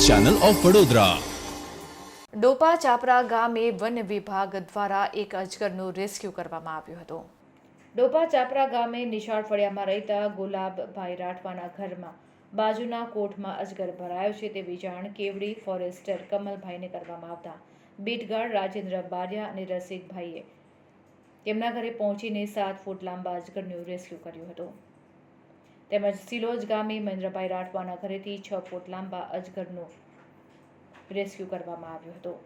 Channel of Vadodara. ડોપા ચાપરા ગામે વન વિભાગ દ્વારા એક અજગરનું રેસ્ક્યુ કરવામાં આવ્યું હતું। ડોપા ચાપરા ગામે નિશાળ ફળિયામાં રહેતા ગુલાબભાઈ રાઠવાના ઘરમાં બાજુના કોઠમાં અજગર ભરાયો છે તેવી જાણ કેવડી ફોરેસ્ટર કમલભાઈને કરવામાં આવતા બીટગાર્ડ રાજેન્દ્ર બારિયા અને રસિકભાઈએ તેમના ઘરે પહોંચીને 7 ફૂટ લાંબા અજગરનું રેસ્ક્યુ કર્યું હતું। તેમજ સિલોજ ગામે મહેન્દ્રભાઈ રાઠવાના ઘરેથી 6 ફૂટ લાંબા અજગરનું રેસ્ક્યુ કરવામાં આવ્યું હતું।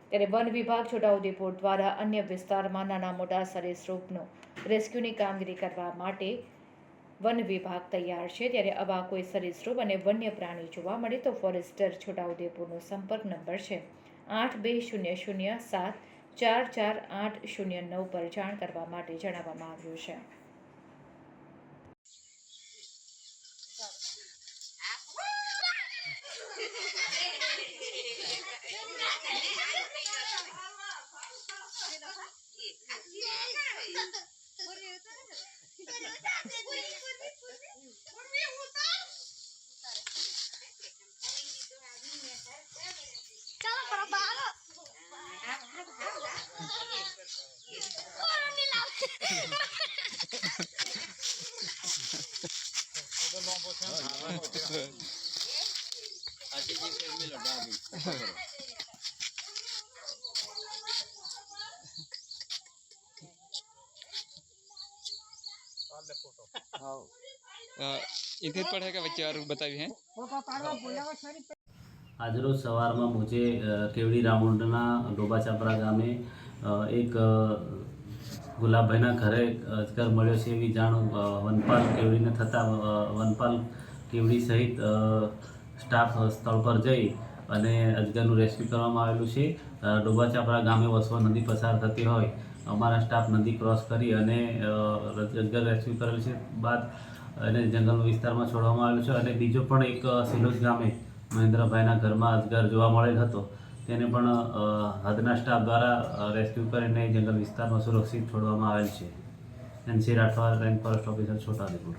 ત્યારે વન વિભાગ છોટાઉદેપુર દ્વારા અન્ય વિસ્તારમાં નાના મોટા સરીસૃપનું રેસ્ક્યુની કામગીરી કરવા માટે વન વિભાગ તૈયાર છે। ત્યારે આવા કોઈ સરીસૃપ અને વન્ય પ્રાણી જોવા મળે તો ફોરેસ્ટર છોટાઉદેપુરનો સંપર્ક નંબર છે 8200744809 પર જાણ કરવા માટે જણાવવામાં આવ્યું છે। इधर पढ़ेगा बच्चे और बताइए हैं। आज रोज सवार में मुझे केवड़ी राउंडना डोबा चापरा गामे एक गुलाबभाईना घरे अजगर मळ्यो छे एवी जाण वनपाल केवड़ीने थता वनपाल केवड़ी सहित स्टाफ स्थल पर जई અને અજગરનું રેસ્ક્યુ કરવામાં આવેલું છે। ડોબા ચાપરા ગામે વસવા નદી પસાર થતી હોય અમારા સ્ટાફ નદી ક્રોસ કરી અને અજગર રેસ્ક્યુ કરેલ છે બાદ અને જંગલ વિસ્તારમાં છોડવામાં આવેલું છે। અને બીજો પણ એક સિલોજ ગામે મહેન્દ્રભાઈના ઘરમાં અજગર જોવા મળેલ હતો તેને પણ હદના સ્ટાફ દ્વારા રેસ્ક્યુ કરીને જંગલ વિસ્તારમાં સુરક્ષિત છોડવામાં આવેલ છે। NC Rathwa range forest officer Chhota Udepur.